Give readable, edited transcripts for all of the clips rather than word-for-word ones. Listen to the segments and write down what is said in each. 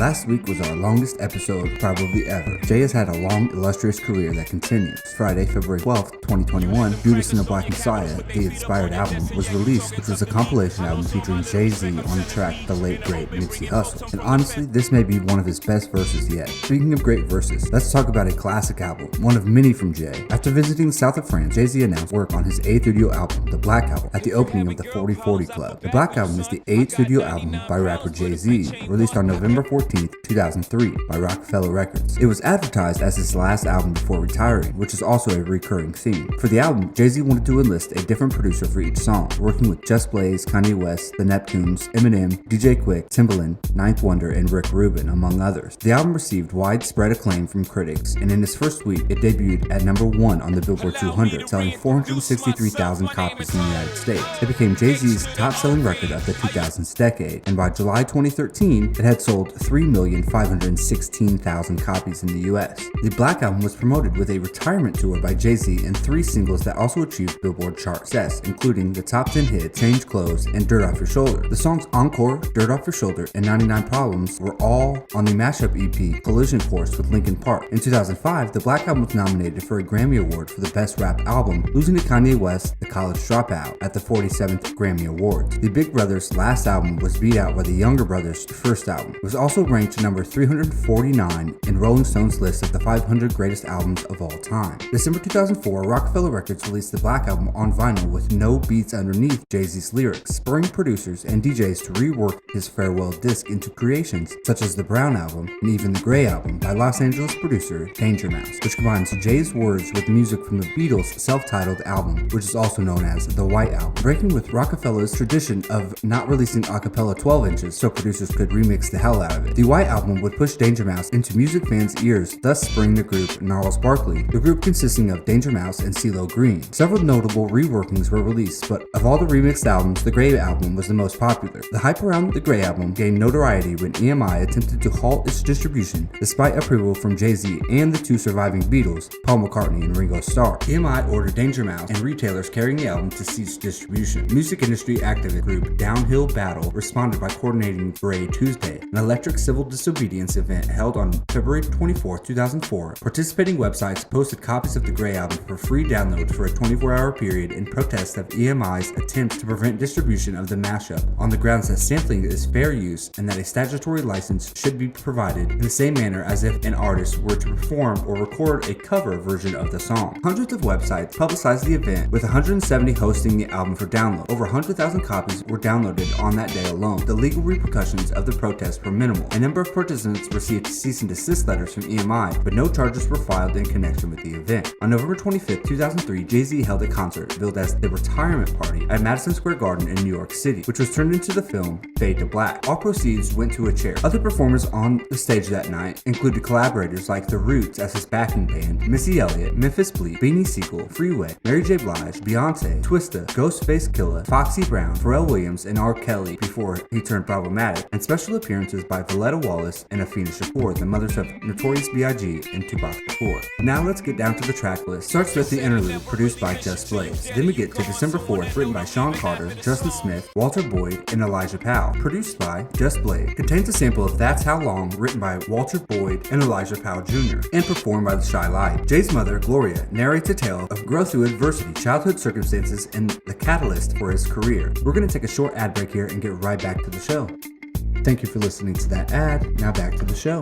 Last week was our longest episode probably ever. Jay has had a long, illustrious career that continues. Friday, February 12th, 2021, Judas and the Black Messiah, the inspired album, was released, which was a compilation album featuring Jay-Z on the track The Late Great Nipsey Hussle. And honestly, this may be one of his best verses yet. Speaking of great verses, let's talk about a classic album, one of many from Jay. After visiting the south of France, Jay-Z announced work on his 8th studio album, The Black Album, at the opening of the 40/40 Club. The Black Album is the 8th studio album by rapper Jay-Z, released on November 14th, 2003 by Rockefeller Records. It was advertised as his last album before retiring, which is also a recurring theme. For the album, Jay-Z wanted to enlist a different producer for each song, working with Just Blaze, Kanye West, The Neptunes, Eminem, DJ Quick, Timbaland, Ninth Wonder, and Rick Rubin, among others. The album received widespread acclaim from critics, and in its first week, it debuted at number 1 on the Billboard 200, selling 463,000 copies in the United States. It became Jay-Z's top-selling record of the 2000s decade, and by July 2013, it had sold 3,516,000 copies in the US. The Black Album was promoted with a retirement tour by Jay-Z and 3 singles that also achieved Billboard chart success, including the top 10 hit Change Clothes and Dirt Off Your Shoulder. The songs Encore, Dirt Off Your Shoulder, and 99 Problems were all on the mashup EP Collision Course with Linkin Park. In 2005, the Black Album was nominated for a Grammy Award for the Best Rap Album, losing to Kanye West, The College Dropout, at the 47th Grammy Awards. The Big Brothers' last album was beat out by the Younger Brothers' first album. It was also ranked number 349 in Rolling Stone's list of the 500 greatest albums of all time. December 2004, Rockefeller Records released the Black Album on vinyl with no beats underneath Jay-Z's lyrics, spurring producers and DJs to rework his farewell disc into creations such as the Brown Album and even the Gray Album by Los Angeles producer Danger Mouse, which combines Jay's words with music from the Beatles' self-titled album, which is also known as the White Album, breaking with Rockefeller's tradition of not releasing a cappella 12 inches so producers could remix the hell out of it. The White Album would push Danger Mouse into music fans' ears, thus spurring the group Gnarls Barkley, the group consisting of Danger Mouse and CeeLo Green. Several notable reworkings were released, but of all the remixed albums, the Gray Album was the most popular. The hype around the Gray Album gained notoriety when EMI attempted to halt its distribution despite approval from Jay-Z and the 2 surviving Beatles, Paul McCartney and Ringo Starr. EMI ordered Danger Mouse and retailers carrying the album to cease distribution. Music industry activist group Downhill Battle responded by coordinating Gray Tuesday, an electric civil disobedience event held on February 24, 2004. Participating websites posted copies of the Gray Album for free download for a 24-hour period in protest of EMI's attempt to prevent distribution of the mashup on the grounds that sampling is fair use and that a statutory license should be provided in the same manner as if an artist were to perform or record a cover version of the song. Hundreds of websites publicized the event, with 170 hosting the album for download. Over 100,000 copies were downloaded on that day alone. The legal repercussions of the protest were minimal. A number of participants received cease and desist letters from EMI, but no charges were filed in connection with the event. On November 25, 2003, Jay-Z held a concert billed as the Retirement Party at Madison Square Garden in New York City, which was turned into the film Fade to Black. All proceeds went to a charity. Other performers on the stage that night included collaborators like The Roots as his backing band, Missy Elliott, Memphis Bleak, Beanie Siegel, Freeway, Mary J. Blige, Beyonce, Twista, Ghostface Killah, Foxy Brown, Pharrell Williams, and R. Kelly before he turned problematic, and special appearances by Valletta Wallace and Afina Shakur, the mothers of Notorious B.I.G. and Tupac Shakur. Now let's get down to the track list. Starts with the interlude produced by Just Blaze. Then we get to December 4th, written by Sean Carter, Justin Smith, Walter Boyd, and Elijah Powell. Produced by Just Blaze. Contains a sample of That's How Long, written by Walter Boyd and Elijah Powell Jr., and performed by the Shy Light. Jay's mother, Gloria, narrates a tale of growth through adversity, childhood circumstances, and the catalyst for his career. We're going to take a short ad break here and get right back to the show. Thank you for listening to that ad. Now back to the show.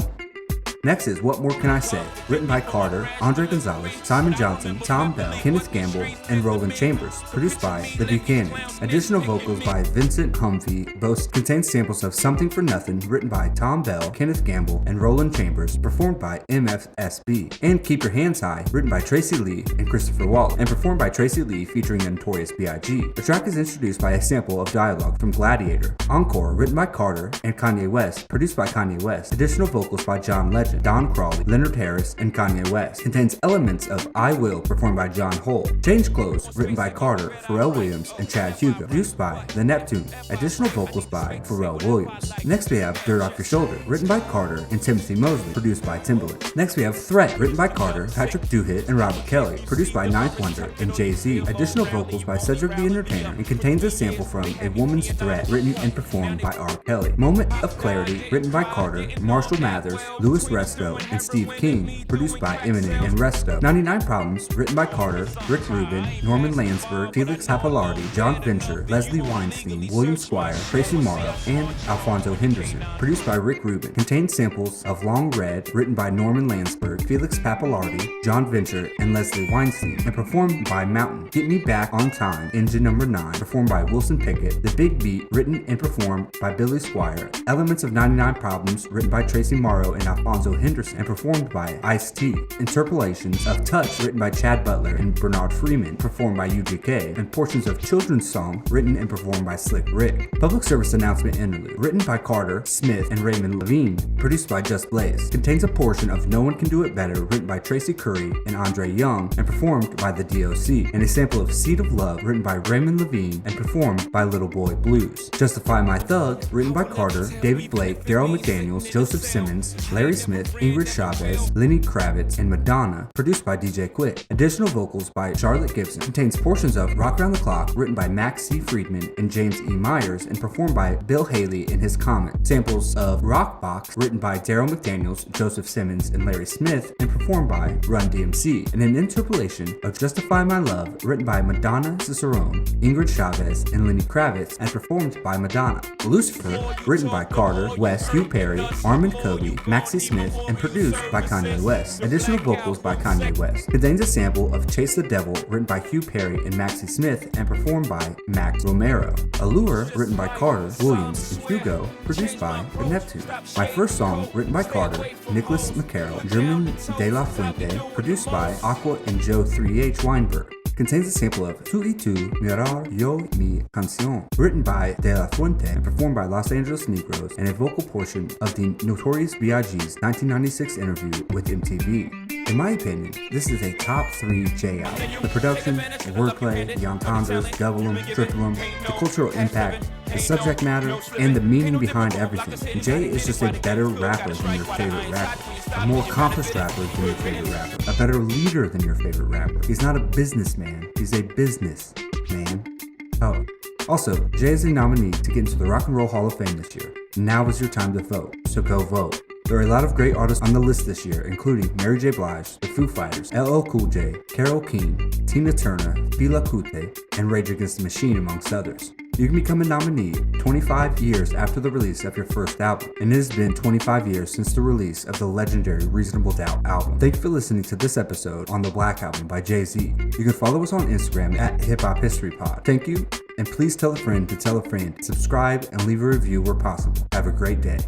Next is What More Can I Say? Written by Carter, Andre Gonzalez, Simon Johnson, Tom Bell, Kenneth Gamble, and Roland Chambers. Produced by The Buchanans. Additional vocals by Vincent Humphey. Both contain samples of Something for Nothing, written by Tom Bell, Kenneth Gamble, and Roland Chambers, performed by MFSB. And Keep Your Hands High, written by Tracy Lee and Christopher Wallace, and performed by Tracy Lee featuring the Notorious B.I.G. The track is introduced by a sample of dialogue from Gladiator. Encore, written by Carter and Kanye West, produced by Kanye West. Additional vocals by John Legend. Legend, Don Crawley, Leonard Harris, and Kanye West. Contains elements of I Will, performed by John Holt. Change Clothes, written by Carter, Pharrell Williams, and Chad Hugo. Produced by The Neptune. Additional vocals by Pharrell Williams. Next we have Dirt Off Your Shoulder, written by Carter and Timothy Mosley. Produced by Timbaland. Next we have Threat, written by Carter, Patrick Duhit, and Robert Kelly. Produced by Ninth Wonder and Jay-Z. Additional vocals by Cedric the Entertainer, and contains a sample from A Woman's Threat, written and performed by R. Kelly. Moment of Clarity, written by Carter, Marshall Mathers, Louis Resto, and Steve King. Produced by Eminem and Resto. 99 Problems, written by Carter, Rick Rubin, Norman Landsberg, Felix Pappalardi, John Fincher, Leslie Weinstein, William Squire, Tracy Morrow, and Alfonso Henderson. Produced by Rick Rubin. Contains samples of Long Red, written by Norman Landsberg, Felix Pappalardi, John Fincher, and Leslie Weinstein, and performed by Mountain. Get Me Back on Time, Engine Number 9, performed by Wilson Pickett. The Big Beat, written and performed by Billy Squire. Elements of 99 Problems, written by Tracy Morrow and Alfonso Henderson, and performed by Ice-T. Interpolations of Touch, written by Chad Butler and Bernard Freeman, performed by UGK, and portions of Children's Song, written and performed by Slick Rick. Public Service Announcement Interlude, written by Carter, Smith, and Raymond Levine, produced by Just Blaze. Contains a portion of No One Can Do It Better, written by Tracy Curry and Andre Young, and performed by the DOC, and a sample of Seed of Love, written by Raymond Levine, and performed by Little Boy Blues. Justify My Thug, written by Carter, David Blake, Daryl McDaniels, Joseph Simmons, Larry Smith, Ingrid Chavez, Lenny Kravitz, and Madonna, produced by DJ Quick. Additional vocals by Charlotte Gibson. Contains portions of Rock Around the Clock, written by Max C. Friedman and James E. Myers, and performed by Bill Haley in his Comet. Samples of Rock Box, written by Daryl McDaniels, Joseph Simmons, and Larry Smith, and performed by Run DMC. And an interpolation of Justify My Love, written by Madonna Cicerone, Ingrid Chavez, and Lenny Kravitz, and performed by Madonna. Lucifer, written by Carter, West, Hugh Perry, Armand Covey, Maxie Smith, and produced by Kanye West. Additional vocals by Kanye West. Contains a sample of Chase the Devil, written by Hugh Perry and Maxie Smith, and performed by Max Romero. Allure, written by Carter, Williams, and Hugo, produced by The Neptune. My First Song, written by Carter, Nicholas McCarroll, German De La Fuente, produced by Aqua and Joe 3H Weinberg. Contains a sample of S2E2, Mirar Yo Mi Canción, written by De La Fuente and performed by Los Angeles Negroes, and a vocal portion of the Notorious B.I.G.'s 1996 interview with MTV. In my opinion, this is a top 3 J album. The production, the wordplay, the entendres, double them, triple them, the cultural impact, the subject matter, and the meaning behind everything. Jay is just a better rapper than your favorite rapper, a more accomplished rapper than your favorite rapper, a better leader than your favorite rapper. He's not a businessman, he's a business man. Oh, also, Jay is a nominee to get into the Rock and Roll Hall of Fame this year. Now is your time to vote, so go vote. There are a lot of great artists on the list this year, including Mary J. Blige, The Foo Fighters, LL Cool J, Carole King, Tina Turner, Fela Kuti, and Rage Against the Machine, amongst others. You can become a nominee 25 years after the release of your first album, and it has been 25 years since the release of the legendary Reasonable Doubt album. Thank you for listening to this episode on The Black Album by Jay-Z. You can follow us on Instagram at Hip Hop History Pod. Thank you, and please tell a friend to tell a friend, subscribe, and leave a review where possible. Have a great day.